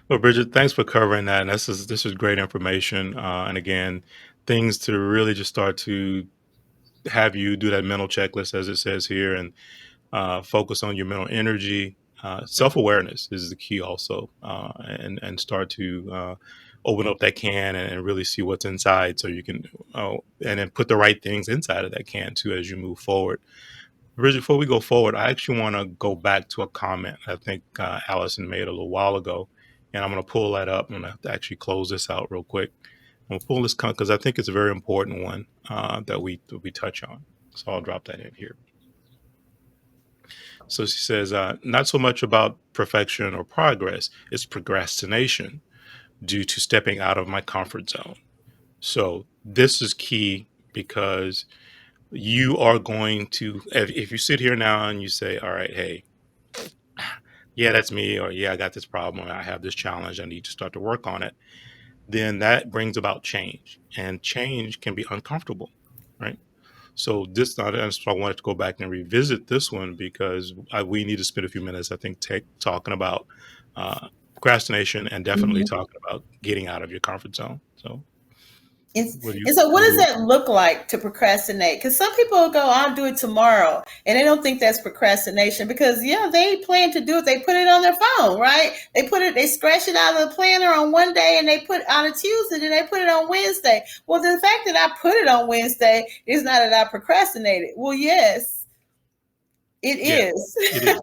Well, Bridget, thanks for covering that. And this is great information. And again, things to really just start to have you do that mental checklist, as it says here, and focus on your mental energy. Self awareness is the key, also, and start to open up that can and really see what's inside, so you can and then put the right things inside of that can too as you move forward. Bridget, before we go forward, I actually want to go back to a comment I think Allison made a little while ago, and I'm going to pull that up. I'm going to actually close this out real quick. I'm going to pull this because I think it's a very important one that we touch on. So I'll drop that in here. So she says, not so much about perfection or progress, it's procrastination due to stepping out of my comfort zone. So this is key because you are going to, if you sit here now and you say, all right, hey, yeah, that's me, or yeah, I got this problem, or I have this challenge, I need to start to work on it, then that brings about change. And change can be uncomfortable, right? So that's why I wanted to go back and revisit this one because we need to spend a few minutes, I think, talking about procrastination and definitely Mhm. talking about getting out of your comfort zone. So, It's, what do you? and so, what What do does you? that look like to procrastinate? Because some people go, "I'll do it tomorrow," and they don't think that's procrastination because, yeah, they plan to do it. They put it on their phone, right? They scratch it out of the planner on one day, and they put it on a Tuesday, and they put it on Wednesday. Well, the fact that I put it on Wednesday is not that I procrastinated. Well, yes, it Yeah, is. it is.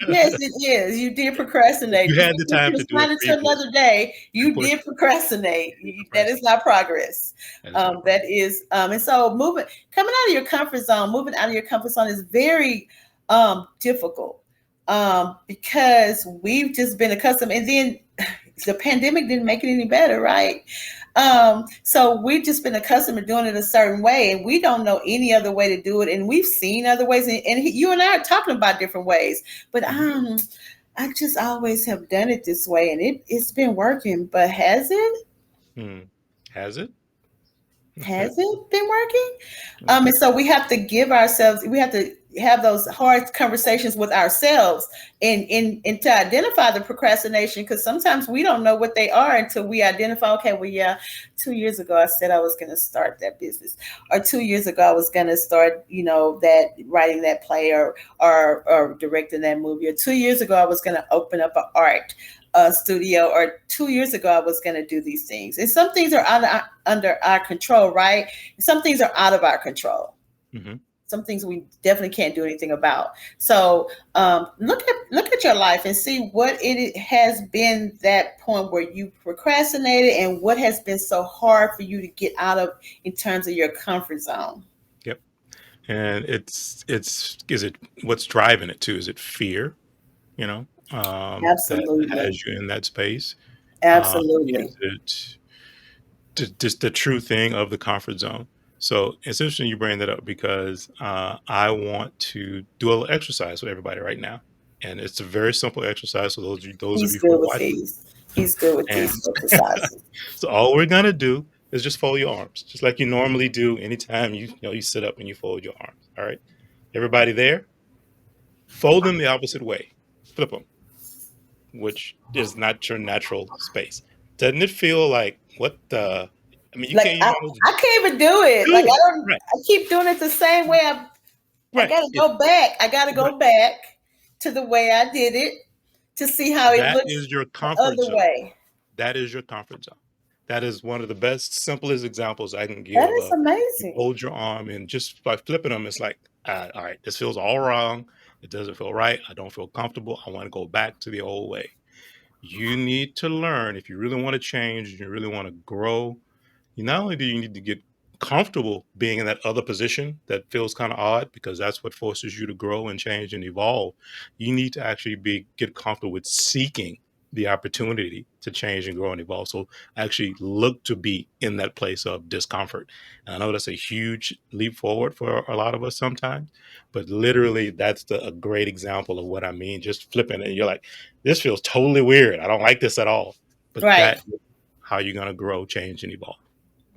Yes, it is. You did procrastinate. You Just had the because time you to do it assigned it to previously another day, and you push did procrastinate. That is procrastinate. not progress. That is not That progress. is, and so coming out of your comfort zone, moving out of your comfort zone is very difficult because we've just been accustomed, and then the pandemic didn't make it any better, right? So we've just been accustomed to doing it a certain way, and we don't know any other way to do it. And we've seen other ways, and you and I are talking about different ways. But Mhm. I just always have done it this way, and it's been working. But has it? Hmm. Has it? Okay. Has it been working? Okay. And so we have to have those hard conversations with ourselves and to identify the procrastination because sometimes we don't know what they are until we identify, okay, well, yeah, 2 years ago I said I was going to start that business, or 2 years ago I was going to start, that writing that play or directing that movie, or 2 years ago I was going to open up an art studio, or 2 years ago I was going to do these things. And some things are under our control, right? Some things are out of our control. Hmm. Some things we definitely can't do anything about. So look at your life and see what it has been, that point where you procrastinated, and what has been so hard for you to get out of in terms of your comfort zone. Yep. And it's is it what's driving it too? Is it fear? You know, that Absolutely. has you in that space. Absolutely. Is it just the true thing of the comfort zone? So it's interesting you bring that up because I want to do a little exercise with everybody right now, and it's a very simple exercise. So those of He's you who good are with watching, these. He's good with and these exercises. so all we're gonna do is just fold your arms, just like you normally do anytime you sit up and you fold your arms. All right, everybody there, fold them the opposite way, flip them, which is not your natural space. Doesn't it feel like what the? I mean, you Like can't I, even almost I can't even do it. Like do I it. don't. Right, I keep doing it the same way. I right. gotta go back. I gotta Right. go back to the way I did it to see how it That looks is your the comfort other zone. way. That is your comfort zone. That is one of the best, simplest examples I can That give is of you amazing. hold your arm and just by flipping them, it's like, all right, this feels all wrong. It doesn't feel right. I don't feel comfortable. I want to go back to the old way. You need to learn if you really want to change, you really want to grow. Not only do you need to get comfortable being in that other position that feels kind of odd because that's what forces you to grow and change and evolve, you need to actually get comfortable with seeking the opportunity to change and grow and evolve. So actually look to be in that place of discomfort. And I know that's a huge leap forward for a lot of us sometimes, but literally that's a great example of what I mean. Just flipping it. You're like, this feels totally weird. I don't like this at all. But Right. that is how you're going to grow, change, and evolve.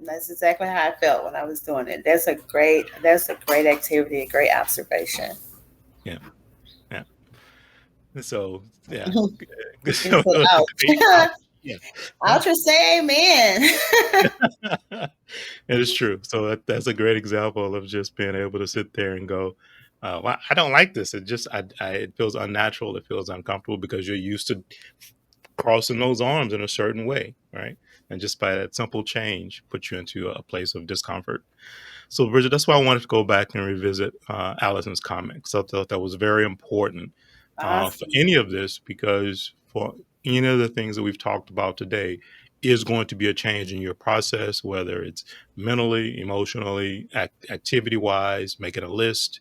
That's exactly how I felt when I was doing it. That's a great activity, a great observation. Yeah, yeah. So yeah, And so so great, out. Yeah. I'll just say amen. It is true. So that's a great example of just being able to sit there and go, well, I don't like this. It just, it feels unnatural. It feels uncomfortable because you're used to crossing those arms in a certain way, right? And just by that simple change, put you into a place of discomfort. So, Bridget, that's why I wanted to go back and revisit Allison's comment. So I thought that was very important for Awesome. any of this, because for any of the things that we've talked about today is going to be a change in your process, whether it's mentally, emotionally, activity wise, making a list,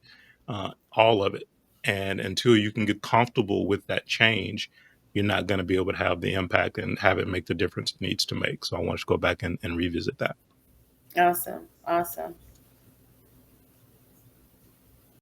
all of it. And until you can get comfortable with that change, you're not going to be able to have the impact and have it make the difference it needs to make. So I want to go back and revisit that. Awesome. Awesome.